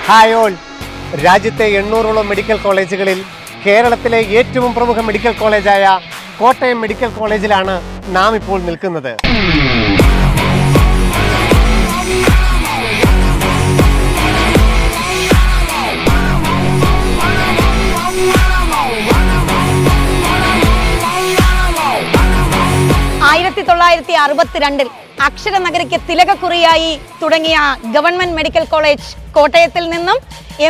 Hi all. രാജ്യത്തെ 800ഓളം medical കോളേജുകളിൽ കേരളത്തിലെ ഏറ്റവും പ്രമുഖ മെഡിക്കൽ കോളേജായ കോട്ടയം മെഡിക്കൽ കോളേജിലാണ് നാം ഇപ്പോൾ നിൽക്കുന്നത്. അക്ഷരനഗരിക്ക് തിലകക്കുറിയായി തുടങ്ങിയ ഗവൺമെന്റ് മെഡിക്കൽ കോളേജ് കോട്ടയത്തിൽ നിന്നും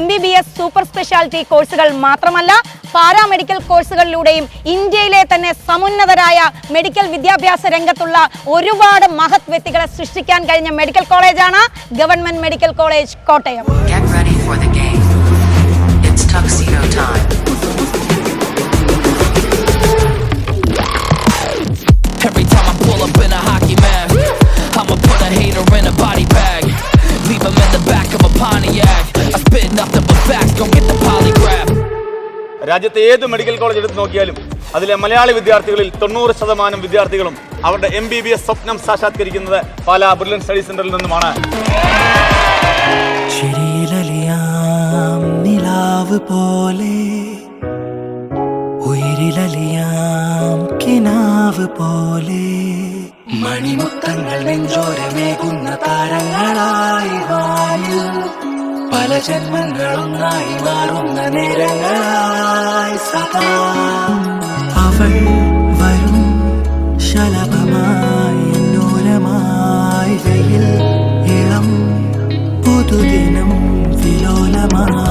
MBBS സൂപ്പർ സ്പെഷ്യാലിറ്റി കോഴ്സുകൾ മാത്രമല്ല പാരാമെഡിക്കൽ കോഴ്സുകളിലൂടെയും ഇന്ത്യയിലെ തന്നെ സമുന്നതരായ മെഡിക്കൽ വിദ്യാഭ്യാസ രംഗത്തുള്ള ഒരുപാട് മഹത് വ്യക്തികളെ സൃഷ്ടിക്കാൻ കഴിഞ്ഞ മെഡിക്കൽ കോളേജാണ് government medical college Kottayam. Every time I pull up in a hockey mask, I'ma put a hater in a body bag, leave him in the back of a Pontiac. I spit nothing but facts, don't get the polygraph. രാജ്യത്തെ ഏത് medical college എടുത്ത് നോക്കിയാലും അതിലെ മലയാളി വിദ്യാർത്ഥികളിൽ 90% വിദ്യാർത്ഥികളും അവരുടെ MBBS സ്വപ്നം സാക്ഷാത്കരിക്കുന്നത് Pala brilliant study സെന്ററിൽ നിന്നുമാണ്. നിലാവ് പോലെ ഉയിരിലലിയാം കിനാവ് പോലെ മണിമുത്തങ്ങൾ നെഞ്ചോരമേകുന്ന താരങ്ങളായി വാനിൽ പല ജന്മങ്ങളൊന്നായി മാറുന്ന നേരങ്ങളായി സദാ അവൾ വരും ശലഭമായി എന്നോരമായി വെയിൽ ഇളം പുതുദിനം വിലോലമായി.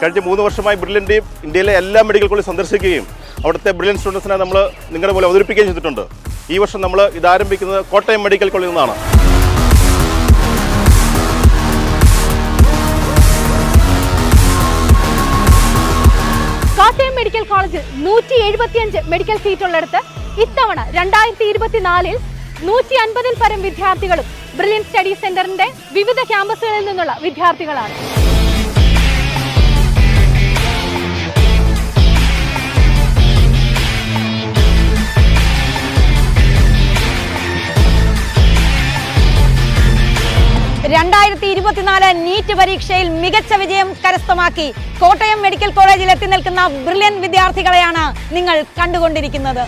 കഴിഞ്ഞ 3 വർഷമായി ബ്രില്യൻ്റെയും ഇന്ത്യയിലെ എല്ലാ മെഡിക്കൽ കോളേജ് സന്ദർശിക്കുകയും അവിടുത്തെ ബ്രില്യൻ സ്റ്റുഡൻസിനെ നമ്മൾ നിങ്ങളുടെ പോലെ അവതരിപ്പിക്കുകയും ചെയ്തിട്ടുണ്ട്. ഈ വർഷം നമ്മൾ ഇതാരംഭിക്കുന്നത് കോട്ടയം മെഡിക്കൽ കോളേജിൽ നിന്നാണ്. കോട്ടയം മെഡിക്കൽ കോളേജിൽ 175 മെഡിക്കൽ സീറ്റുള്ളിടത്ത് ഇത്തവണ 2024 150-ൽ പരം വിദ്യാർത്ഥികളും ബ്രില്യൻ സ്റ്റഡി സെന്ററിന്റെ വിവിധ ക്യാമ്പസുകളിൽ നിന്നുള്ള വിദ്യാർത്ഥികളാണ്. നീറ്റ് പരീക്ഷയിൽ മികച്ച വിജയം കരസ്ഥമാക്കി കോട്ടയം മെഡിക്കൽ കോളേജിൽ എത്തി നിൽക്കുന്ന ബ്രില്യൻ വിദ്യാർത്ഥികളെയാണ് നിങ്ങൾ കണ്ടുകൊണ്ടിരിക്കുന്നത്.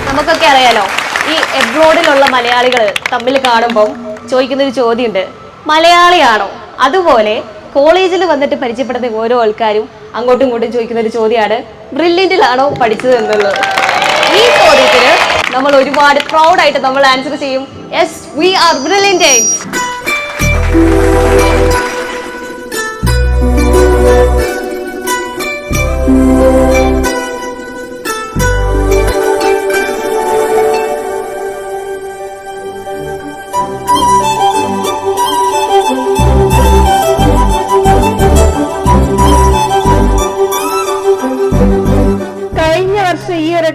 നമുക്കൊക്കെ അറിയാലോ, ഈ എബ്രോഡിലുള്ള മലയാളികൾ തമ്മിൽ കാണുമ്പോൾ ചോദിക്കുന്നൊരു ചോദ്യമുണ്ട്, മലയാളിയാണോ? അതുപോലെ കോളേജിൽ വന്നിട്ട് പരിചയപ്പെടുന്ന ഓരോ ആൾക്കാരും അങ്ങോട്ടും ഇങ്ങോട്ടും ചോദിക്കുന്ന ഒരു ചോദ്യമാണ്, ബ്രില്യൻറ്റിലാണോ പഠിച്ചത് എന്നുള്ളത്. ഈ ചോദ്യത്തിന് നമ്മൾ ഒരുപാട് പ്രൗഡായിട്ട് നമ്മൾ ആൻസർ ചെയ്യും, യെസ് വി ആർ ബ്രില്യൻറ്റ്.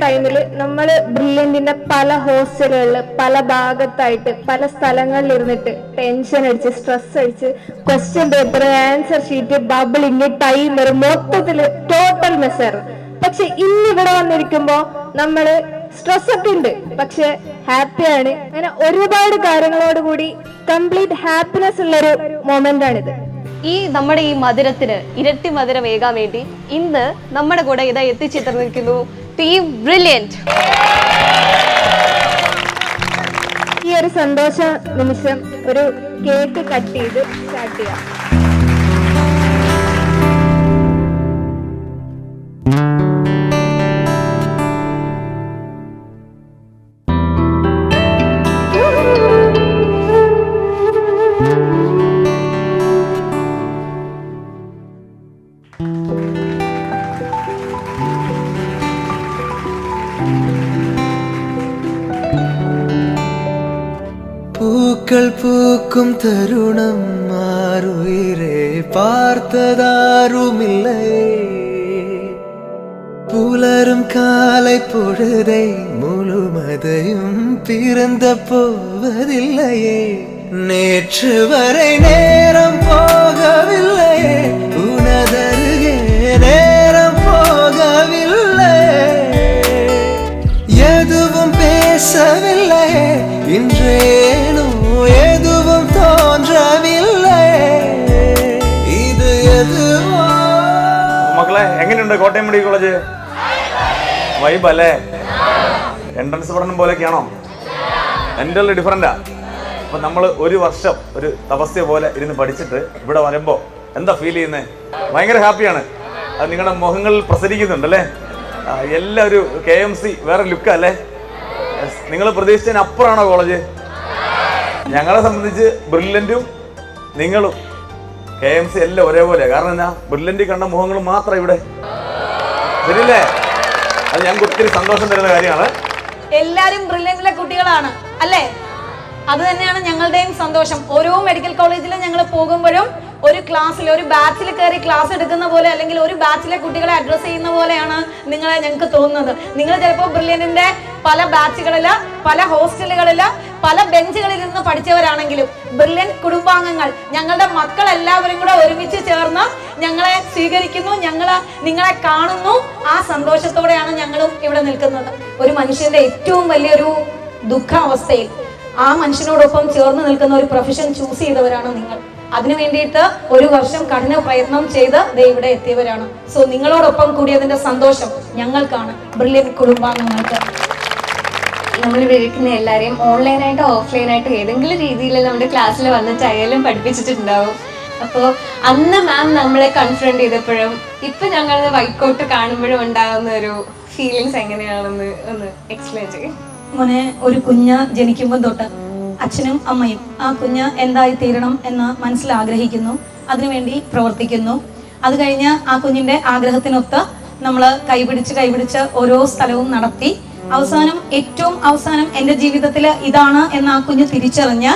ടൈമിൽ നമ്മൾ ബ്രില്യന്റിന്റെ പല ഹോസ്റ്റലുകളിൽ പല ഭാഗത്തായിട്ട് പല സ്ഥലങ്ങളിൽ ഇരുന്നിട്ട് ടെൻഷൻ അടിച്ച് സ്ട്രെസ് അടിച്ച് question paper, answer sheet, bubbling, timer, മൊത്തത്തില് ടോട്ടൽ മെസ്സായിരുന്നു. പക്ഷെ ഇന്നിവിടെ വന്നിരിക്കുമ്പോ നമ്മള് സ്ട്രെസ് ഒക്കെ ഉണ്ട്, പക്ഷെ ഹാപ്പിയാണ്. അങ്ങനെ ഒരുപാട് കാര്യങ്ങളോട് കൂടി കംപ്ലീറ്റ് ഹാപ്പിനെസ് ഉള്ളൊരു മൊമെന്റ് ആണിത്. ഈ നമ്മുടെ ഈ മധുരത്തിന് ഇരട്ടി മധുരം ഏകാൻ വേണ്ടി ഇന്ന് നമ്മുടെ കൂടെ ഇതാ എത്തിച്ചേർന്നിരിക്കുന്നു ടീം ബ്രില്യൻറ്റ്. ഈ ഒരു സന്തോഷ നിമിഷം ഒരു കേക്ക് കട്ട് ചെയ്ത് സ്റ്റാർട്ട് ചെയ്യാം. പൂക്കൾ പൂക്കും തരുണം മാറുയിരേ பார்த்ததாருமில்லை புலரும் காலை பொழுதை முழுமதையும் பிறந்த போவதில்லையே நேற்று வரை நேரம் போகவில்லையே உனதருகே நேரம் போகவில்லை எதுவும் பேசவில்லையே இன்றேனோ எதுவும் தோன்றவில்லை இது எதுவோ മക്കളെ എങ്ങനെയുണ്ട് കോട്ടയം മെഡിക്കൽ കോളേജ്? വൈബ് അല്ലേ? എൻട്രൻസ് പഠനം പോലെയൊക്കെയാണോ? എൻ്റെ ഡിഫറൻറ്റാ. അപ്പം നമ്മൾ ഒരു വർഷം ഒരു തപസ്യ പോലെ ഇരുന്ന് പഠിച്ചിട്ട് ഇവിടെ വരുമ്പോൾ എന്താ ഫീൽ ചെയ്യുന്നത്? ഭയങ്കര ഹാപ്പിയാണ്. അത് നിങ്ങളുടെ മുഖങ്ങളിൽ പ്രസരിക്കുന്നുണ്ടല്ലേ? എല്ലാം ഒരു KMC വേറെ ലുക്കല്ലേ? നിങ്ങൾ പ്രതീക്ഷിച്ചതിന് അപ്പുറമാണോ കോളേജ്? ഞങ്ങളെ സംബന്ധിച്ച് ബ്രില്യൻറ്റും നിങ്ങളും KMC എല്ലാം ഒരേപോലെ. കാരണം എന്നാ, ബ്രില്യൻറ്റിൽ കണ്ട മുഖങ്ങൾ മാത്രം ഇവിടെ. ശരിയല്ലേ? അത് ഞങ്ങൾക്ക് ഒത്തിരി സന്തോഷം തരുന്ന കാര്യമാണ്. എല്ലാരും ബ്രില്യൻറ്റിലെ കുട്ടികളാണ് അല്ലേ? അത് തന്നെയാണ് ഞങ്ങളുടെയും സന്തോഷം. ഓരോ മെഡിക്കൽ കോളേജിലും ഞങ്ങൾ പോകുമ്പോഴും ഒരു ക്ലാസ്സിൽ ഒരു ബാച്ചിൽ കയറി ക്ലാസ് എടുക്കുന്ന പോലെ അല്ലെങ്കിൽ ഒരു ബാച്ചിലെ കുട്ടികളെ അഡ്രസ്സ് ചെയ്യുന്ന പോലെയാണ് നിങ്ങളെ ഞങ്ങൾക്ക് തോന്നുന്നത്. നിങ്ങൾ ചിലപ്പോൾ ബ്രില്യൻറ്റിന്റെ പല ബാച്ചുകളില്, പല ഹോസ്റ്റലുകളില്, പല ബെഞ്ചുകളിൽ നിന്ന് പഠിച്ചവരാണെങ്കിലും ബ്രില്യൻറ്റ് കുടുംബാംഗങ്ങൾ, ഞങ്ങളുടെ മക്കൾ എല്ലാവരും കൂടെ ഒരുമിച്ച് ചേർന്ന് ഞങ്ങളെ സ്വീകരിക്കുന്നു, നിങ്ങളെ കാണുന്നു. ആ സന്തോഷത്തോടെയാണ് ഞങ്ങളും ഇവിടെ നിൽക്കുന്നത്. ഒരു മനുഷ്യന്റെ ഏറ്റവും വലിയൊരു ദുഃഖാവസ്ഥയിൽ ആ മനുഷ്യനോടൊപ്പം ചേർന്ന് നിൽക്കുന്ന ഒരു പ്രൊഫഷൻ ചൂസ് ചെയ്തവരാണ് നിങ്ങൾ. അതിനു വേണ്ടിയിട്ട് ഒരു വർഷം കഠിന പ്രയത്നം ചെയ്ത് ഇവിടെ എത്തിയവരാണ്. സോ നിങ്ങളോടൊപ്പം കൂടിയതിന്റെ സന്തോഷം ഞങ്ങൾക്കാണ്, ബ്രില്യൻറ്റ് കുടുംബാംഗങ്ങൾക്ക്. നമ്മളിവിടെ ഇരിക്കുന്ന എല്ലാവരെയും ഓൺലൈനായിട്ടോ ഓഫ്ലൈനായിട്ടോ ഏതെങ്കിലും രീതിയിൽ നമ്മുടെ ക്ലാസ്സിൽ വന്നിട്ടായാലും പഠിപ്പിച്ചിട്ടുണ്ടാവും. അപ്പോൾ അന്ന് മാം നമ്മളെ കൺഫ്രണ്ട് ചെയ്തപ്പോഴും ഇപ്പം ഞങ്ങൾ വൈക്കോട്ട് കാണുമ്പോഴും ഉണ്ടാകുന്ന ഒരു ഫീലിങ്സ് എങ്ങനെയാണെന്ന് ഒന്ന് എക്സ്പ്ലെയിൻ ചെയ്യും. മോനെ, ഒരു കുഞ്ഞ് ജനിക്കുമ്പോൾ തൊട്ട് അച്ഛനും അമ്മയും ആ കുഞ്ഞ് എന്തായി തീരണം എന്ന് മനസ്സിലാഗ്രഹിക്കുന്നു, അതിനുവേണ്ടി പ്രവർത്തിക്കുന്നു. അത് കഴിഞ്ഞ് ആ കുഞ്ഞിൻ്റെ ആഗ്രഹത്തിനൊത്ത് നമ്മൾ കൈപിടിച്ച് ഓരോ സ്ഥലവും നടത്തി ഏറ്റവും അവസാനം എൻ്റെ ജീവിതത്തിൽ ഇതാണ് എന്ന് ആ കുഞ്ഞ് തിരിച്ചറിഞ്ഞ്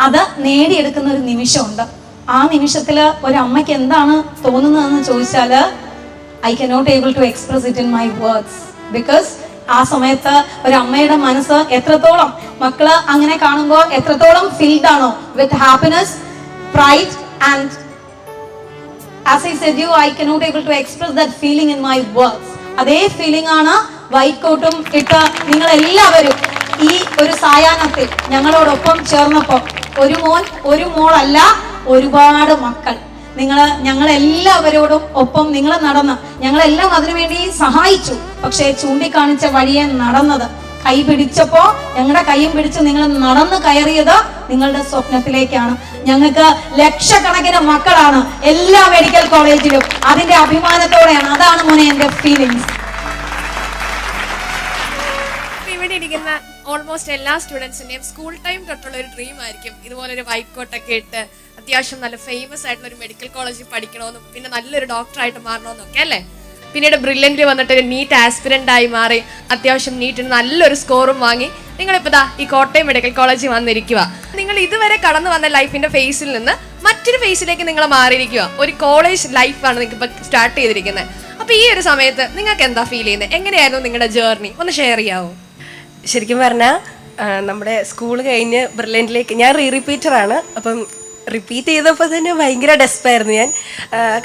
അത് നേടിയെടുക്കുന്ന ഒരു നിമിഷമുണ്ട്. ആ നിമിഷത്തിൽ ഒരമ്മയ്ക്ക് എന്താണ് തോന്നുന്നതെന്ന് ചോദിച്ചാൽ I cannot able to express it in my words. Because ആ സമയത്ത് ഒരു അമ്മയുടെ മനസ്സ് എത്രത്തോളം മക്കള് അങ്ങനെ കാണുമ്പോൾ എത്രത്തോളം ഫിൽഡ് ആണോ with happiness, pride and as I said you, I cannot able to express that feeling in my words. അതേ ഫീലിംഗ് ആണ് വൈക്കോട്ടും ഇട്ട് നിങ്ങൾ എല്ലാവരും ഈ ഒരു സായാഹ്നത്തിൽ ഞങ്ങളോടൊപ്പം ചേർന്നപ്പോൾ ഒരു മോൻ ഒരു മോളല്ല ഒരുപാട് മക്കൾ ഞങ്ങളെല്ലാവരോടും ഒപ്പം നിങ്ങൾ നടന്ന് ഞങ്ങളെല്ലാം അതിനുവേണ്ടി സഹായിച്ചു. പക്ഷേ ചൂണ്ടിക്കാണിച്ച വഴിയെ നടന്നത്, കൈ പിടിച്ചപ്പോ ഞങ്ങളുടെ കൈയും പിടിച്ച് നിങ്ങൾ നടന്നു കയറിയത് നിങ്ങളുടെ സ്വപ്നത്തിലേക്കാണ്. ഞങ്ങൾക്ക് ലക്ഷക്കണക്കിന് മക്കളാണ് എല്ലാ മെഡിക്കൽ കോളേജിലും. അതിന്റെ അഭിമാനത്തോടെയാണ്. അതാണ് മോനെ എന്റെ ഫീലിങ്സ്. ഇവിടെ ഇരിക്കുന്ന ഓൾമോസ്റ്റ് എല്ലാ സ്റ്റുഡൻസിന്റെയും സ്കൂൾ ടൈം തൊട്ടുള്ള ഒരു ഡ്രീം ആയിരിക്കും ഇതുപോലൊരു വൈക്കോട്ടൊക്കെ ഇട്ട് അത്യാവശ്യം നല്ല ഫേമസ് ആയിട്ടുള്ള ഒരു മെഡിക്കൽ കോളേജിൽ പഠിക്കണമെന്നും പിന്നെ നല്ലൊരു ഡോക്ടറായിട്ട് മാറണമെന്നൊക്കെ അല്ലേ? പിന്നീട് ബ്രില്യൻറ്റിൽ വന്നിട്ട് ഒരു നീറ്റ് ആസ്പിരൻ്റ് ആയി മാറി അത്യാവശ്യം നീറ്റിന് നല്ലൊരു സ്കോറും വാങ്ങി നിങ്ങളിപ്പോൾ ഈ കോട്ടയം മെഡിക്കൽ കോളേജിൽ വന്നിരിക്കുക. നിങ്ങൾ ഇതുവരെ കടന്നു വന്ന ലൈഫിന്റെ ഫേസിൽ നിന്ന് മറ്റൊരു ഫേസിലേക്ക് നിങ്ങൾ മാറിയിരിക്കുക. ഒരു കോളേജ് ലൈഫാണ് നിങ്ങൾക്ക് ഇപ്പോൾ സ്റ്റാർട്ട് ചെയ്തിരിക്കുന്നത്. അപ്പോൾ ഈ ഒരു സമയത്ത് നിങ്ങൾക്ക് എന്താ ഫീൽ ചെയ്യുന്നത്? എങ്ങനെയായിരുന്നു നിങ്ങളുടെ ജേർണി? ഒന്ന് ഷെയർ ചെയ്യാമോ? ശരിക്കും പറഞ്ഞാൽ നമ്മുടെ സ്കൂൾ കഴിഞ്ഞ് ബ്രില്യൻറ്റിലേക്ക് ഞാൻ റിപ്പീറ്ററാണ്. അപ്പം റിപ്പീറ്റ് ചെയ്തപ്പോൾ തന്നെ ഭയങ്കര ഡെസ്പായിരുന്നു ഞാൻ.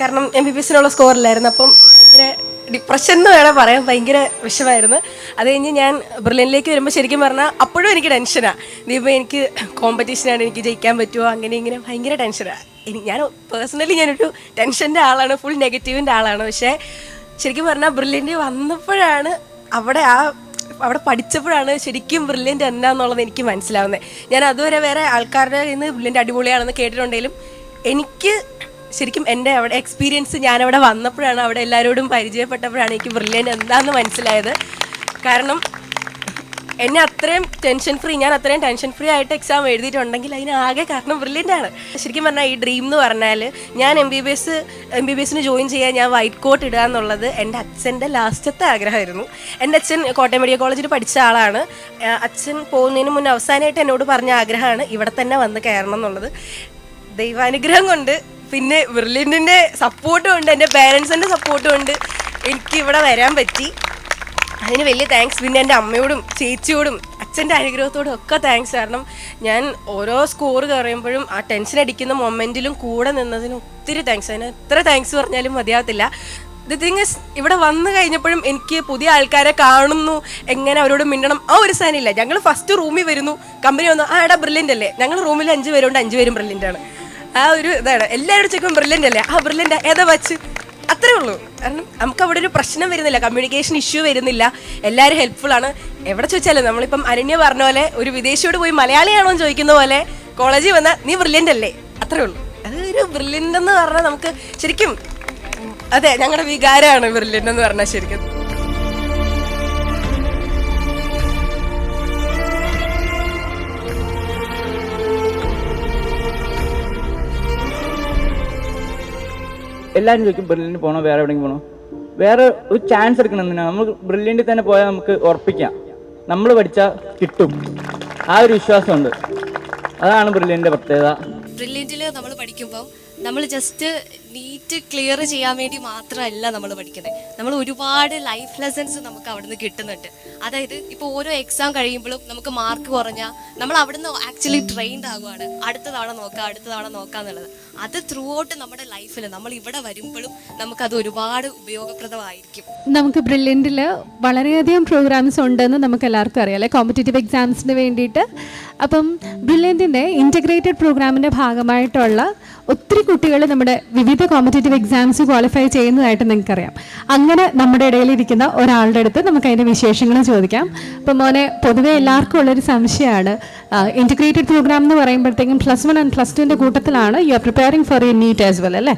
കാരണം MBBSനുള്ള സ്കോറില്ലായിരുന്നു. അപ്പം ഭയങ്കര ഡിപ്രഷൻ എന്ന് വേണം പറയാൻ, ഭയങ്കര വിഷമായിരുന്നു. അത് കഴിഞ്ഞ് ഞാൻ ബ്രില്യൻറ്റിലേക്ക് വരുമ്പോൾ ശരിക്കും പറഞ്ഞാൽ അപ്പോഴും എനിക്ക് ടെൻഷനാണ്. ഇതിപ്പോൾ എനിക്ക് കോമ്പറ്റീഷനാണ്, എനിക്ക് ജയിക്കാൻ പറ്റുമോ, അങ്ങനെ ഇങ്ങനെ ഭയങ്കര ടെൻഷനാണ്. ഞാൻ പേഴ്സണലി ഞാനൊരു ടെൻഷൻ്റെ ആളാണ്, ഫുൾ നെഗറ്റീവിൻ്റെ ആളാണ്. പക്ഷേ ശരിക്കും പറഞ്ഞാൽ ബ്രില്യൻറ്റ് വന്നപ്പോഴാണ് അവിടെ പഠിച്ചപ്പോഴാണ് ശരിക്കും ബ്രില്യൻറ്റ് എന്നാന്നുള്ളത് എനിക്ക് മനസ്സിലാവുന്നത്. ഞാൻ അതുവരെ വേറെ ആൾക്കാരുടെ ഇന്ന് ബ്രില്യൻറ്റ് അടിപൊളിയാണെന്ന് കേട്ടിട്ടുണ്ടെങ്കിലും എനിക്ക് ശരിക്കും എൻ്റെ അവിടെ എക്സ്പീരിയൻസ് ഞാനവിടെ വന്നപ്പോഴാണ്, അവിടെ എല്ലാവരോടും പരിചയപ്പെട്ടപ്പോഴാണ് എനിക്ക് ബ്രില്യൻറ്റ് എന്താണെന്ന് മനസ്സിലായത്. കാരണം എന്നെ അത്രയും ടെൻഷൻ ഫ്രീ, ഞാൻ അത്രയും ടെൻഷൻ ഫ്രീ ആയിട്ട് എക്സാം എഴുതിയിട്ടുണ്ടെങ്കിൽ അതിനാകെ കാരണം ബ്രില്യൻ്റ് ആണ്. ശരിക്കും പറഞ്ഞാൽ ഈ ഡ്രീം എന്ന് പറഞ്ഞാൽ ഞാൻ എം ബി ബി എസിന് ജോയിൻ ചെയ്യാൻ ഞാൻ വൈറ്റ് കോട്ട് ഇടുക എന്നുള്ളത് എൻ്റെ അച്ഛൻ്റെ ലാസ്റ്റത്തെ ആഗ്രഹമായിരുന്നു. എൻ്റെ അച്ഛൻ കോട്ടയം മെഡിക്കൽ കോളേജിൽ പഠിച്ച ആളാണ്. അച്ഛൻ പോകുന്നതിന് മുന്നേ അവസാനമായിട്ട് എന്നോട് പറഞ്ഞ ആഗ്രഹമാണ് ഇവിടെ തന്നെ വന്ന് കയറണം എന്നുള്ളത്. ദൈവാനുഗ്രഹം കൊണ്ട് പിന്നെ ബ്രില്യൻറ്റിൻ്റെ സപ്പോർട്ടും ഉണ്ട്, എൻ്റെ പേരൻസിൻ്റെ സപ്പോർട്ടും ഉണ്ട്, എനിക്ക് ഇവിടെ വരാൻ പറ്റി. അതിന് വലിയ താങ്ക്സ്. പിന്നെ എൻ്റെ അമ്മയോടും ചേച്ചിയോടും അച്ഛൻ്റെ അനുഗ്രഹത്തോടും ഒക്കെ താങ്ക്സ്. കാരണം ഞാൻ ഓരോ സ്കോർ കയറിയുമ്പോഴും ആ ടെൻഷൻ അടിക്കുന്ന മൊമെൻറ്റിലും കൂടെ നിന്നതിന് ഒത്തിരി താങ്ക്സ്. അതിന് എത്ര താങ്ക്സ് പറഞ്ഞാലും മതിയാകത്തില്ല. ദി തിങ് ഇസ്, ഇവിടെ വന്നു കഴിഞ്ഞപ്പോഴും എനിക്ക് പുതിയ ആൾക്കാരെ കാണുന്നു, എങ്ങനെ അവരോട് മിണ്ടണം ആ ഒരു സാധനമില്ല. ഞങ്ങൾ ഫസ്റ്റ് റൂമിൽ വരുന്നു, കമ്പനി വന്നു, ആ എടാ ബ്രില്യൻ്റ് അല്ലേ, ഞങ്ങൾ റൂമിൽ 5 പേരുണ്ട്, 5 പേരും ബ്രില്യൻ്റ് ആണ്. ആ ഒരു ഇതാണ്. എല്ലാവരും ചോദിക്കുമ്പോൾ ബ്രില്യൻ്റ് അല്ലേ, ആ ബ്രില്യൻ്റ് ഏതാ വച്ച്, അത്രേ ഉള്ളൂ. കാരണം നമുക്ക് അവിടെ ഒരു പ്രശ്നം വരുന്നില്ല, കമ്മ്യൂണിക്കേഷൻ ഇഷ്യൂ വരുന്നില്ല, എല്ലാവരും ഹെൽപ്ഫുൾ ആണ്. എവിടെ ചോദിച്ചാലും നമ്മളിപ്പം അനന്യ പറഞ്ഞ പോലെ ഒരു വിദേശിയോട് പോയി മലയാളിയാണോ എന്ന് ചോദിക്കുന്ന പോലെ കോളേജിൽ വന്നാൽ നീ ബ്രില്യൻ്റ് അല്ലേ, അത്രേ ഉള്ളൂ. അത് ഒരു ബ്രില്യൻ്റ് എന്ന് പറഞ്ഞാൽ നമുക്ക് ശരിക്കും അതെ ഞങ്ങളുടെ വികാരമാണ് ബ്രില്യൻ്റ് എന്ന് പറഞ്ഞാൽ ശരിക്കും. എല്ലാവരും ചോദിക്കും ബ്രില്യൻ്റ് പോകണോ വേറെ എവിടെയെങ്കിലും പോകണോ, വേറെ ഒരു ചാൻസ് എടുക്കണം. എന്തിനാ, നമുക്ക് ബ്രില്യൻ്റിൽ തന്നെ പോയാൽ നമുക്ക് ഉറപ്പിക്കാം നമ്മൾ പഠിച്ചാൽ കിട്ടും, ആ ഒരു വിശ്വാസമുണ്ട്. അതാണ് ബ്രില്യൻ്റിൻ്റെ പ്രത്യേകത. ബ്രില്യൻറ്റിൽ നമ്മൾ പഠിക്കുമ്പോൾ നമ്മൾ ജസ്റ്റ് നീറ്റ് ക്ലിയർ ചെയ്യാൻ വേണ്ടി മാത്രമല്ല നമ്മൾ പഠിക്കുന്നത്, നമ്മൾ ഒരുപാട് ലൈഫ് ലെസൺസ് നമുക്ക് അവിടെ നിന്ന് കിട്ടുന്നുണ്ട്. അതായത് ഇപ്പോൾ ഓരോ എക്സാം കഴിയുമ്പോഴും നമുക്ക് മാർക്ക് കുറഞ്ഞാൽ നമ്മൾ അവിടെ നിന്ന് ആക്ച്വലി ട്രെയിൻഡ് ആകുവാണ്, അടുത്ത തവണ നോക്കാം എന്നുള്ളത്. അത് ത്രൂ ഔട്ട് നമ്മുടെ ലൈഫിൽ നമ്മൾ ഇവിടെ വരുമ്പോഴും നമുക്കത് ഒരുപാട് ഉപയോഗപ്രദമായിരിക്കും. നമുക്ക് ബ്രില്യൻറ്റിൽ വളരെയധികം പ്രോഗ്രാംസ് ഉണ്ടെന്ന് നമുക്ക് എല്ലാവർക്കും അറിയാം അല്ലേ, കോമ്പറ്റേറ്റീവ് എക്സാംസിന് വേണ്ടിയിട്ട്. അപ്പം ബ്രില്യൻറ്റിൻ്റെ ഇൻറ്റഗ്രേറ്റഡ് പ്രോഗ്രാമിൻ്റെ ഭാഗമായിട്ടുള്ള ഒത്തിരി കുട്ടികൾ നമ്മുടെ വിവിധ കോമ്പറ്റേറ്റീവ് എക്സാംസ് ക്വാളിഫൈ ചെയ്യുന്നതായിട്ട് നിങ്ങൾക്കറിയാം. അങ്ങനെ നമ്മുടെ ഇടയിലിരിക്കുന്ന ഒരാളുടെ അടുത്ത് നമുക്ക് അതിൻ്റെ വിശേഷങ്ങൾ ചോദിക്കാം. അപ്പം മോനെ, പൊതുവെ എല്ലാവർക്കും ഉള്ളൊരു സംശയമാണ്, ഇൻറ്റഗ്രേറ്റഡ് പ്രോഗ്രാം എന്ന് പറയുമ്പോഴത്തേക്കും +1 ആൻഡ് +2 കൂട്ടത്തിലാണ് you are preparing for you need as well അല്ലേ.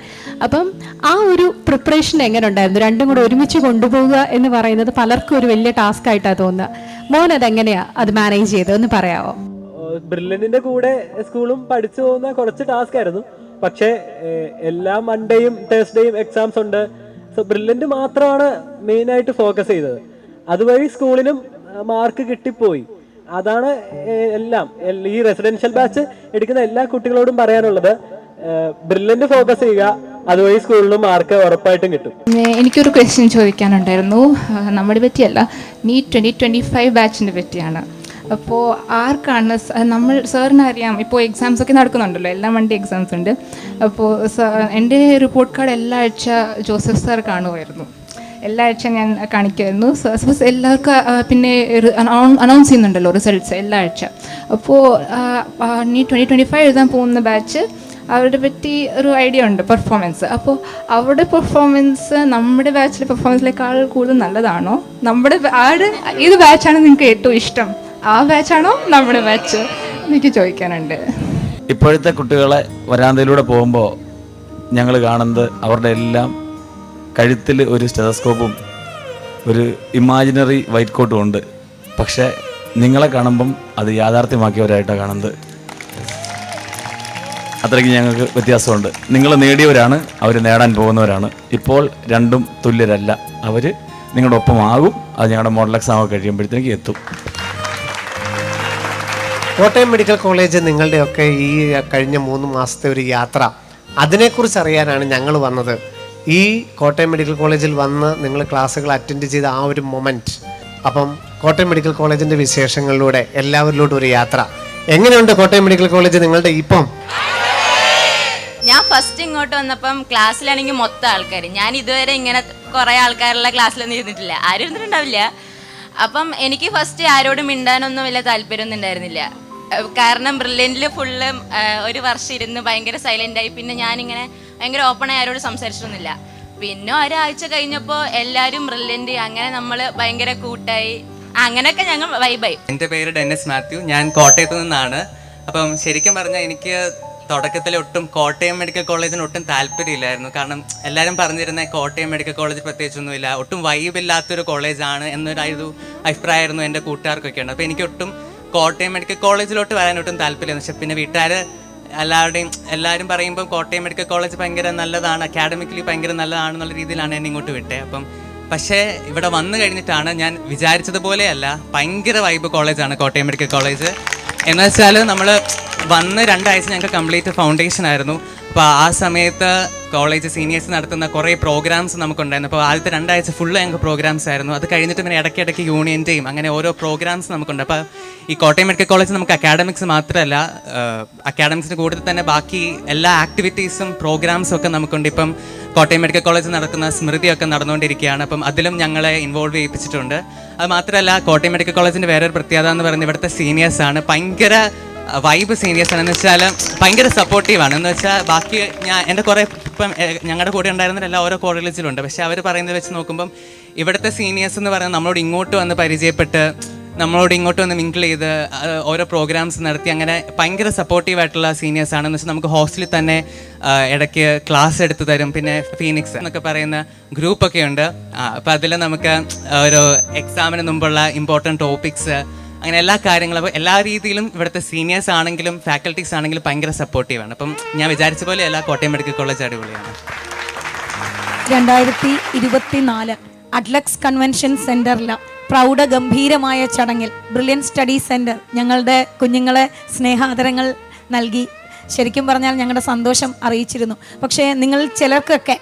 അപ്പം ആ ഒരു പ്രിപ്പറേഷൻ എങ്ങനെ ഉണ്ടായിരുന്നു? രണ്ടും കൂടെ ഒരുമിച്ച് കൊണ്ടുപോകുക എന്ന് പറയുന്നത് പലർക്കും ഒരു വലിയ ടാസ്ക് ആയിട്ടാണ് തോന്നുക. മോൻ അതെങ്ങനെയാണ് അത് മാനേജ് ചെയ്തതെന്ന് പറയാമോ? ബ്രില്യൻറ്റിൻ്റെ കൂടെ സ്കൂളും പഠിച്ചു പോകുന്ന കുറച്ച് ടാസ്ക് ആയിരുന്നു. പക്ഷേ എല്ലാ മൺഡേയും തേഴ്സ്ഡേയും എക്സാംസ് ഉണ്ട്. സോ ബ്രില്യൻറ്റ് മാത്രമാണ് മെയിനായിട്ട് ഫോക്കസ് ചെയ്തത്. അതുവഴി സ്കൂളിനും മാർക്ക് കിട്ടിപ്പോയി. അതാണ് എല്ലാം ഈ റെസിഡൻഷ്യൽ ബാച്ച് എടുക്കുന്ന എല്ലാ കുട്ടികളോടും പറയാനുള്ളത്. ബ്രില്യൻറ്റ് ഫോക്കസ് ചെയ്യുക, അതുവഴി സ്കൂളിനും മാർക്ക് ഉറപ്പായിട്ടും കിട്ടും. എനിക്കൊരു ക്വസ്റ്റ്യൻ ചോദിക്കാനുണ്ടായിരുന്നു. നമ്മുടെ പറ്റിയല്ല, നീറ്റ് 2025 ബാച്ചിനെ പറ്റിയാണ്. അപ്പോൾ ആർക്കാണ് നമ്മൾ സാറിന് അറിയാം, ഇപ്പോൾ എക്സാംസ് ഒക്കെ നടക്കുന്നുണ്ടല്ലോ, എല്ലാ മൺഡേ എക്സാംസ് ഉണ്ട്. അപ്പോൾ എൻ്റെ റിപ്പോർട്ട് കാർഡ് എല്ലാ ആഴ്ച ജോസഫ് സാർ കാണുമായിരുന്നു, എല്ലാ ആഴ്ച ഞാൻ കാണിക്കുമായിരുന്നു. സപ്പോസ് എല്ലാവർക്കും പിന്നെ അനൗൺസ് ചെയ്യുന്നുണ്ടല്ലോ റിസൾട്ട്സ് എല്ലാ ആഴ്ച. അപ്പോൾ ഈ 2025 എഴുതാൻ പോകുന്ന ബാച്ച് അവരുടെ പറ്റി ഒരു ഐഡിയ ഉണ്ട്, പെർഫോമൻസ്. അപ്പോൾ അവരുടെ പെർഫോമൻസ് നമ്മുടെ ബാച്ചിലെ പെർഫോമൻസിനേക്കാൾ കൂടുതൽ നല്ലതാണോ? നമ്മുടെ ഏത് ബാച്ചാണ് നിങ്ങൾക്ക് ഏറ്റവും ഇഷ്ടം? ആ ബാച്ചാണോ നമ്മുടെ ബാച്ച്? എനിക്ക് ചോദിക്കാനുണ്ട്. ഇപ്പോഴത്തെ കുട്ടികളെ വരാന്തയിലൂടെ പോകുമ്പോൾ ഞങ്ങൾ കാണുന്നത് അവരുടെ എല്ലാം കഴുത്തിൽ ഒരു സ്റ്റെതസ്കോപ്പും ഒരു ഇമാജിനറി വൈറ്റ് കോട്ടും ഉണ്ട്. പക്ഷേ നിങ്ങളെ കാണുമ്പം അത് യാഥാർത്ഥ്യമാക്കിയവരായിട്ടാണ് കാണുന്നത്. അത്രയ്ക്ക് ഞങ്ങൾക്ക് വ്യത്യാസമുണ്ട്. നിങ്ങൾ നേടിയവരാണ്, അവർ നേടാൻ പോകുന്നവരാണ്. ഇപ്പോൾ രണ്ടും തുല്യരല്ല. അവർ നിങ്ങളുടെ ഒപ്പമാകും. അത് ഞങ്ങളുടെ മോഡൽ എക്സാം ഒക്കെ കഴിയുമ്പോഴത്തേക്ക് എത്തും. കോട്ടയം മെഡിക്കൽ കോളേജ് നിങ്ങളുടെയൊക്കെ ഈ കഴിഞ്ഞ 3 മാസത്തെ ഒരു യാത്ര, അതിനെക്കുറിച്ച് അറിയാനാണ് ഞങ്ങൾ വന്നത്. ഈ കോട്ടയം മെഡിക്കൽ കോളേജിൽ വന്ന് നിങ്ങൾ ക്ലാസ്സുകൾ അറ്റൻഡ് ചെയ്ത ആ ഒരു മൊമെൻറ്റ്, അപ്പം കോട്ടയം മെഡിക്കൽ കോളേജിൻ്റെ വിശേഷങ്ങളിലൂടെ എല്ലാവരിലോട്ടും ഒരു യാത്ര. എങ്ങനെയുണ്ട് കോട്ടയം മെഡിക്കൽ കോളേജ് നിങ്ങളുടെ ഇപ്പം? ഞാൻ ഫസ്റ്റ് ഇങ്ങോട്ട് വന്നപ്പം ക്ലാസ്സിലാണെങ്കിൽ മൊത്തം ആൾക്കാർ, ഞാൻ ഇതുവരെ ഇങ്ങനെ കുറേ ആൾക്കാരുള്ള ക്ലാസ്സിലൊന്നും ഇരുന്നിട്ടില്ല, ആരും ഇരുന്നിട്ടുണ്ടാവില്ല. അപ്പം എനിക്ക് ഫസ്റ്റ് ആരോടും മിണ്ടാനൊന്നും വലിയ താല്പര്യമൊന്നും ഉണ്ടായിരുന്നില്ല. കാരണം ബ്രില്യൻറ്റിൽ ഫുള്ള് ഒരു വർഷം ഇരുന്ന് ഭയങ്കര സൈലൻ്റായി. പിന്നെ ഞാനിങ്ങനെ ഭയങ്കര ഓപ്പണായി ആരോട് സംസാരിച്ചിട്ടൊന്നുമില്ല. പിന്നെ ഒരാഴ്ച കഴിഞ്ഞപ്പോൾ എല്ലാവരും ബ്രില്യൻറ്റ്, അങ്ങനെ നമ്മൾ ഭയങ്കര കൂട്ടായി, അങ്ങനെയൊക്കെ ഞങ്ങൾ വൈബായി. എൻ്റെ പേര് ഡെന്നിസ് മാത്യു, ഞാൻ കോട്ടയത്ത് നിന്നാണ്. അപ്പം ശരിക്കും പറഞ്ഞാൽ എനിക്ക് തുടക്കത്തിൽ ഒട്ടും കോട്ടയം മെഡിക്കൽ കോളേജിന് ഒട്ടും താല്പര്യമില്ലായിരുന്നു. കാരണം എല്ലാവരും പറഞ്ഞിരുന്നത് കോട്ടയം മെഡിക്കൽ കോളേജ് പ്രത്യേകിച്ചൊന്നുമില്ല, ഒട്ടും വൈബില്ലാത്തൊരു കോളേജാണ് എന്നൊരു അഭിപ്രായമായിരുന്നു എൻ്റെ കൂട്ടുകാർക്കൊക്കെ ഉണ്ട്. അപ്പോൾ എനിക്കൊട്ടും കോട്ടയം മെഡിക്കൽ കോളേജിലോട്ട് വരാൻ ഒട്ടും താല്പര്യമില്ല. പക്ഷെ പിന്നെ വീട്ടുകാർ എല്ലാവരും പറയുമ്പോൾ കോട്ടയം മെഡിക്കൽ കോളേജ് ഭയങ്കര നല്ലതാണ്, അക്കാഡമിക്കലി ഭയങ്കര നല്ലതാണെന്നുള്ള രീതിയിലാണ് എന്നെ ഇങ്ങോട്ട് വിട്ടത്. അപ്പം പക്ഷേ ഇവിടെ വന്നു കഴിഞ്ഞിട്ടാണ് ഞാൻ വിചാരിച്ചതുപോലെയല്ല, ഭയങ്കര വൈബ് കോളേജാണ് കോട്ടയം മെഡിക്കൽ കോളേജ്. എന്ന് വെച്ചാൽ നമ്മൾ വന്ന് 2 ആഴ്ച ഞങ്ങൾക്ക് കംപ്ലീറ്റ് ഫൗണ്ടേഷൻ ആയിരുന്നു. അപ്പോൾ ആ സമയത്ത് കോളേജ് സീനിയേഴ്സ് നടത്തുന്ന കുറേ പ്രോഗ്രാംസ് നമുക്കുണ്ടായിരുന്നു. അപ്പോൾ ആദ്യത്തെ 2 ആഴ്ച ഫുള്ള് ഞങ്ങൾക്ക് പ്രോഗ്രാംസ് ആയിരുന്നു. അത് കഴിഞ്ഞിട്ട് പിന്നെ ഇടയ്ക്കിടയ്ക്ക് യൂണിയൻ്റെയും അങ്ങനെ ഓരോ പ്രോഗ്രാംസ് നമുക്കുണ്ട്. അപ്പോൾ ഈ കോട്ടയം മെഡിക്കൽ കോളേജ് നമുക്ക് അക്കാഡമിക്സ് മാത്രമല്ല, അക്കാഡമിക്സിന് കൂടുതൽ തന്നെ ബാക്കി എല്ലാ ആക്ടിവിറ്റീസും പ്രോഗ്രാംസും ഒക്കെ നമുക്കുണ്ട്. ഇപ്പം കോട്ടയം മെഡിക്കൽ കോളേജിൽ നടക്കുന്ന സ്മൃതിയൊക്കെ നടന്നുകൊണ്ടിരിക്കുകയാണ്. അപ്പം അതിലും ഞങ്ങളെ ഇൻവോൾവ് ചെയ്യിപ്പിച്ചിട്ടുണ്ട്. അത് മാത്രമല്ല കോട്ടയം മെഡിക്കൽ കോളേജിൻ്റെ വേറൊരു പ്രത്യേകത എന്ന് പറയുന്നത് ഇവിടുത്തെ സീനിയേഴ്സാണ്. ഭയങ്കര വൈബ് സീനിയേഴ്സാണ്. എന്ന് വെച്ചാൽ ഭയങ്കര സപ്പോർട്ടീവാണ്. എന്ന് വെച്ചാൽ ബാക്കി എൻ്റെ കുറേ ഇപ്പം ഞങ്ങളുടെ കൂടെ ഉണ്ടായിരുന്നവരെല്ലാം ഓരോ കോളേജിലുണ്ട്. പക്ഷേ അവർ പറയുന്നത് വെച്ച് നോക്കുമ്പം ഇവിടുത്തെ സീനിയേഴ്സ് എന്ന് പറയുന്നത് നമ്മളോട് ഇങ്ങോട്ട് വന്ന് പരിചയപ്പെട്ട് നമ്മളോട് ഇങ്ങോട്ട് വന്ന് മിങ്കിൾ ചെയ്ത് ഓരോ പ്രോഗ്രാംസ് നടത്തി അങ്ങനെ ഭയങ്കര സപ്പോർട്ടീവായിട്ടുള്ള സീനിയേഴ്സാണെന്ന് വെച്ചാൽ നമുക്ക് ഹോസ്റ്റലിൽ തന്നെ ഇടയ്ക്ക് ക്ലാസ് എടുത്ത് തരും. പിന്നെ ഫീനിക്സ് എന്നൊക്കെ പറയുന്ന ഗ്രൂപ്പൊക്കെ ഉണ്ട്. അപ്പോൾ അതിൽ നമുക്ക് ഒരു എക്സാമിന് മുമ്പുള്ള ഇമ്പോർട്ടൻറ്റ് ടോപ്പിക്സ് അങ്ങനെ എല്ലാ കാര്യങ്ങളും, അപ്പോൾ എല്ലാ രീതിയിലും ഇവിടുത്തെ സീനിയേഴ്സ് ആണെങ്കിലും ഫാക്കൽറ്റീസ് ആണെങ്കിലും ഭയങ്കര സപ്പോർട്ടീവാണ്. അപ്പം ഞാൻ വിചാരിച്ച പോലെയല്ല, കോട്ടയം മെഡിക്കൽ കോളേജ് അടിപൊളിയാണ്. 2024 അഡ്ലക്സ് കൺവെൻഷൻ സെൻറ്ററിൽ പ്രൗഢഗംഭീരമായ ചടങ്ങിൽ ബ്രില്യൻ സ്റ്റഡി സെൻറ്റർ ഞങ്ങളുടെ കുഞ്ഞുങ്ങളെ സ്നേഹാദരങ്ങൾ നൽകി. ശരിക്കും പറഞ്ഞാൽ ഞങ്ങളുടെ സന്തോഷം അറിയിച്ചിരുന്നു. പക്ഷേ നിങ്ങൾ ചിലർക്കൊക്കെ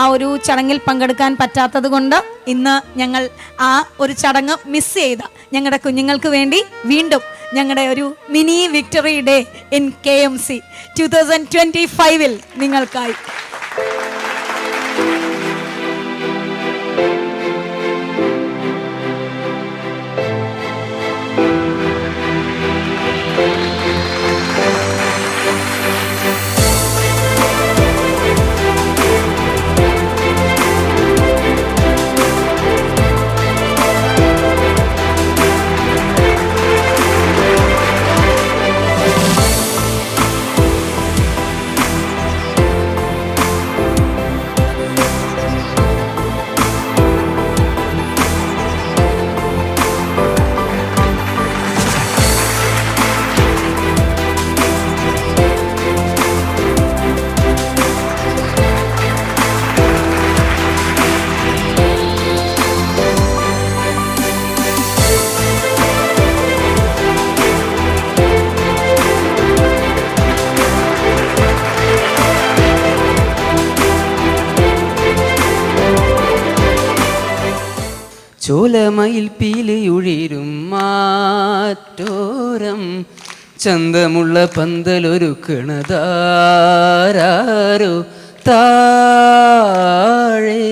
ആ ഒരു ചടങ്ങിൽ പങ്കെടുക്കാൻ പറ്റാത്തത് കൊണ്ട് ഇന്ന് ഞങ്ങൾ ആ ഒരു ചടങ്ങ് മിസ് ചെയ്ത ഞങ്ങളുടെ കുഞ്ഞുങ്ങൾക്ക് വേണ്ടി വീണ്ടും ഞങ്ങളുടെ ഒരു mini victory day in KMC 2025 നിങ്ങൾക്കായി ചോലമയിൽ പീലിയുഴിരും മാറ്റോരം ചന്തമുള്ള പന്തലൊരുക്കണതാരോ താഴെ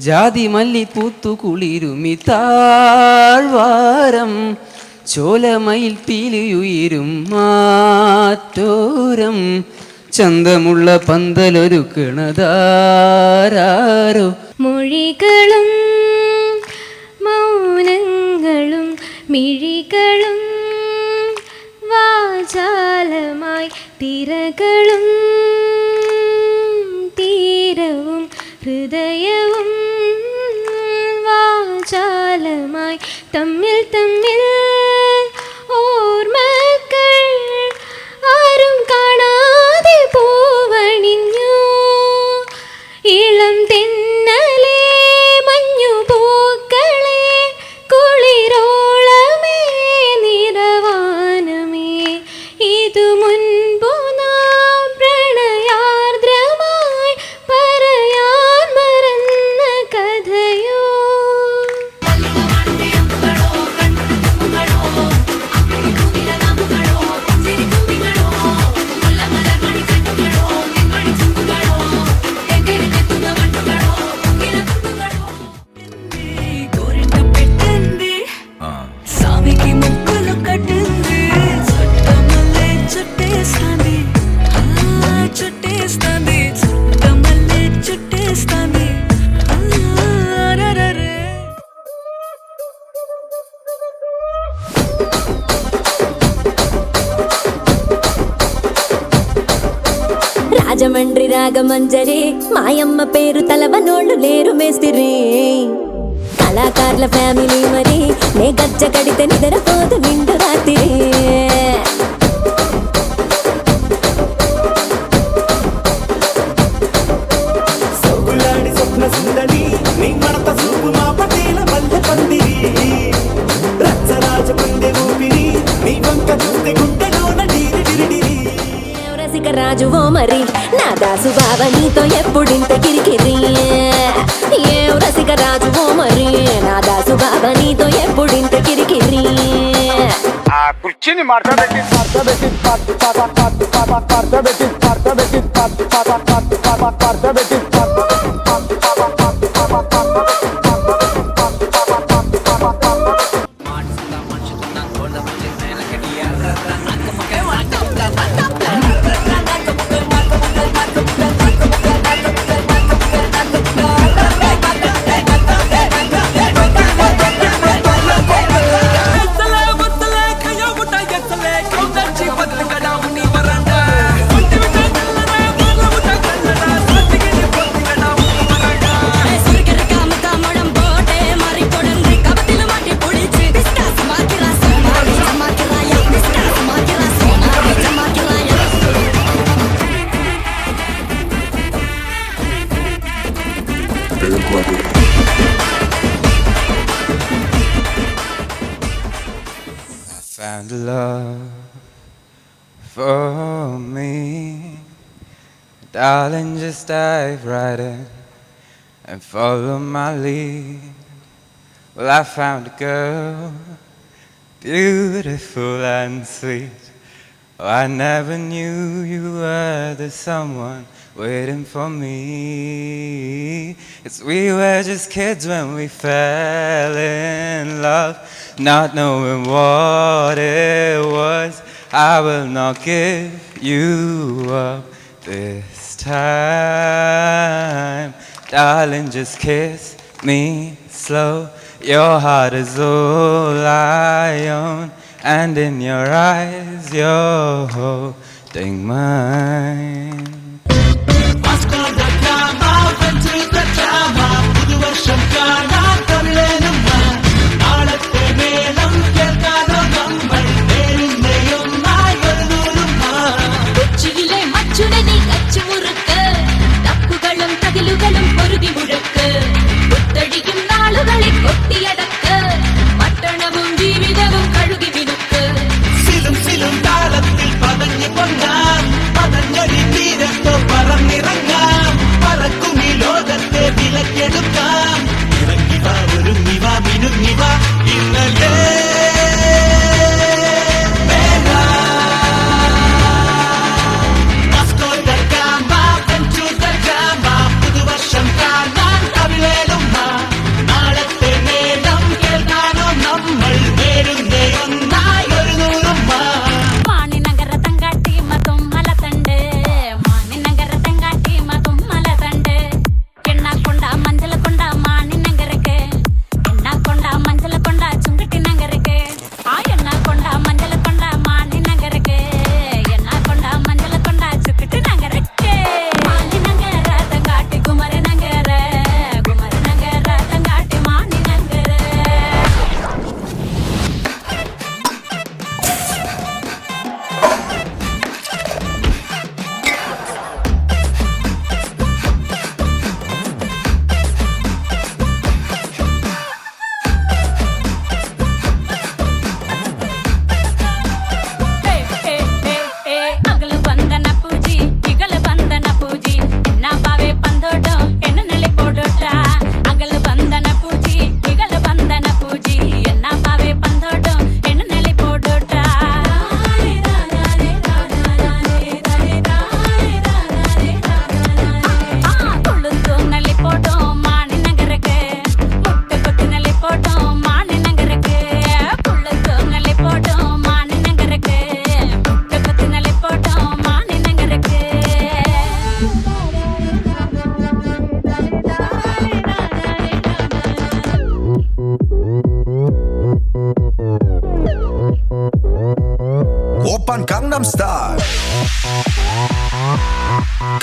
ജാതി മല്ലി പൂത്തു കുളിരുമി താഴ്വാരം ചോലമയിൽ പീലിയുയിരും മാറ്റോരം ചന്തമുള്ള പന്തലൊരുക്കണതാരോ മൊഴികളും മൗനങ്ങളും മിഴികളും വാചാലമായി തിരകളും തീരവും ഹൃദയവും വാചാലമായി തമ്മിൽ തമ്മിൽ ഓർമ്മകൾ ആരും കാണാതെ പൂവണിഞ്ഞു ഇളം തെന്നലേ മഞ്ഞു പൂക്കളെ കുളിരോളമേ നിറവാനമേ ഇതു മുൻപു നാം പ്രണയാർദ്രമായി പറയാൻ മറന്ന കഥയോ సామికి ముక్కులు కట్టింది చుట్టమల్లే చుట్టేస్తా రాజమండ్రి రాగమంజరి మాయమ్మ పేరు తలవనోళ్ళు లేరు మేస్తిరి కళాకారుల ఫ్యామిలీ మరి నే గజ్జ కడితే నిద్రపోదు నిండు రాత్రి సొగులాడి స్వప్న సుందరి నీ మడత చూపు మా పటేల మల్లె పందిరి రచ్చరాజ పందె ఊపిరి నీ వంక చూస్తే గుండెలోన డీరి డిరిడిరి రసిక రాజువో మరి నా దాసు బావ నీతో ఎప్పుడింత కిరికిరి ఏ రసిక రాజువో మరి నా దాసు బావ నీతో ఎప్పుడింత కిరికిరి ఆ కుర్చీని మార్చబెట్టి Found love for me, darling. Just dive right in and follow my lead. Well, I found a girl, beautiful and sweet. Oh, I never knew you were the someone waiting for me. It's we were just kids when we fell in love, not knowing what it was. I will not give you up this time. Darling, just kiss me slow. Your heart is all I own, and in your eyes you're holding mine. പറന്നിറങ്ങാം പറക്കും ഈ ലോകത്തെ വിലക്കെടുക്കാം ഇറങ്ങി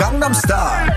Gangnam Style.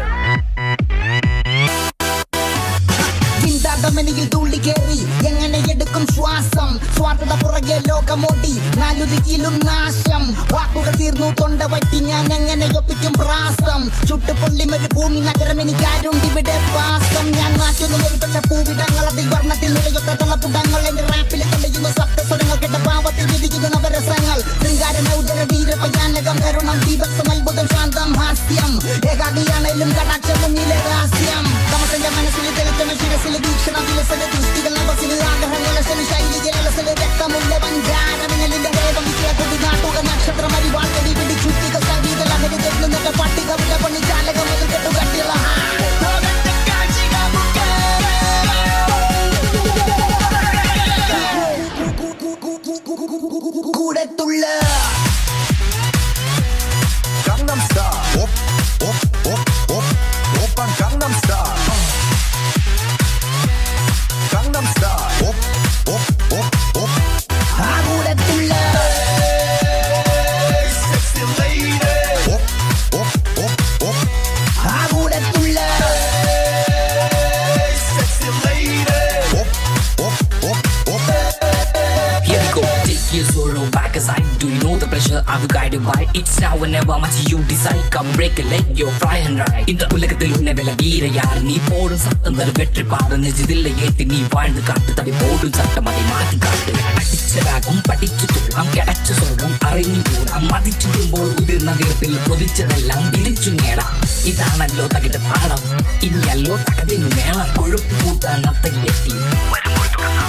ചിന്താതമനിയിൽ തുള്ളി കേറി എങ്ങനെ എടുക്കും ശ്വാസം സ്വാർത്ഥത പുറകെ ലോകമോടി നാലുദിക്കിലും നാശം വാക്കുകൾ തീർന്നു തൊണ്ട വറ്റി ഞാൻ എങ്ങനെ ഒപ്പിക്കും പ്രാസം ചുട്ടുപൊള്ളിമൊരു ഭൂമി നഗരം എനിക്കാരുണ്ട് ഇവിടെ പാസം ഞാൻ നാറ്റുന്നു ഒരുപെട്ട പൂവിടങ്ങൾ അതിൽ വർണ്ണത്തിൽ നിലയൊത്ത തളപ്പുടങ്ങൾ എന്റെ റാപ്പിൽ തെളിയുന്നു സപ്തസ്വരങ്ങൾ കേട്ട പാവത്തിൽ വിധിക്കുന്നു നവരസങ്ങൾ ശൃംഗാരമ ഉദര വീരപയാനകം കരുണം ദീപസം അത്ഭുതം ശാന്തം ഹാസ്യം ഏകാദിയാണേലും കടാക്ഷവും ഇലെ രഹസ്യം തമസന്റെ മനസ്സിൽ തെളിച്ചമ ശിരസിൽ വീക്ഷണം വിലസന ദൃഷ്ടികൾ നവസിൽ ആഗ്രഹങ്ങൾ ശൈലികൾ അലസൽ രക്തമുള്ള പഞ്ചാരമിനലിന്റെ വേദം വിജയക്കൊടി നാട്ടുക നക്ഷത്രം അരിവാൾക്കടി പിടി ചുറ്റിക സംഗീതം അഹരി തെറ്റുന്ന പട്ടിക വില പണി ചാലകം കെട്ടു കട്ടിള കൂടത്തുള്ള Gangnam Style. Op, op, op, op, open Gangnam Style. Gangnam Style. Op, op, op, op. കൂടത്തുള്ള sexy lady. Op, op, op, op. കൂടത്തുള്ള sexy lady. Op, op, op, op. Here we go, take your sorrow back aside. Do you know the pressure I will guide you by? It's now or never, much you decide. Come break a leg, you're fly and ride. இந்த உலகத்தில் உன்னை வில வீர யார் நீ போடும் சத்தம் தரு வெற்றி பாடு நெஞ்சிதில்லை ஏத்தி நீ வாழ்ந்து காட்டு தடி போடும் சட்டம் அதை மாற்றி காட்டு படிச்சதாகும் படிச்சு துள்ளாம் கிடைச்சு சொல்லும் അറിഞ്ഞു കൂടാം മതിച്ചിടുമ്പോൾ ഉതിർന്ന വീരത്തിൽ കൊതിച്ചതെല്ലാം തിരിച്ചു നേടാം ഇതാണല്ലോ തകിട പാടം ഇനിയല്ലോ തകതിന് മേളം കൊഴുപ്പ് കൂട്ടാൻ നത്തയിലെത്തി വരുമ്പോൾ തുടങ്ങാം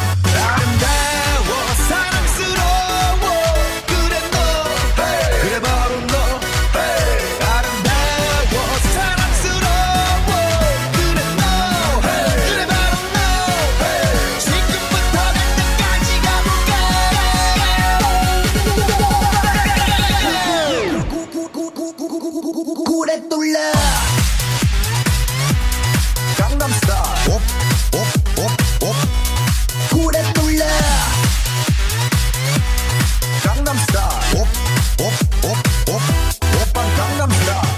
사랑스러워 그래 너 그래 바로 너 아름다워 사랑스러워 그래 너 그래 바로 너 지금부터 갈 때까지 가볼까 굴에 뚫려 Gangnam Style op op op op 굴에 뚫려 Gangnam Style. Op, op, op, op, open Gangnam Style.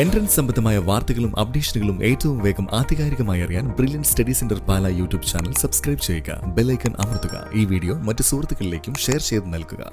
Entrance സംബന്ധമായ വാർത്തകളും അപ്ഡേഷനുകളും ഏറ്റവും വേഗം ആധികാരികമായി അറിയാൻ ബ്രില്യൻറ്റ് സ്റ്റഡി സെന്റർ പാല യൂട്യൂബ് ചാനൽ സബ്സ്ക്രൈബ് ചെയ്യുക, ബെൽ ഐക്കൺ അമർത്തുക. ഈ വീഡിയോ മറ്റ് സുഹൃത്തുക്കളിലേക്കും ഷെയർ ചെയ്ത് നൽകുക.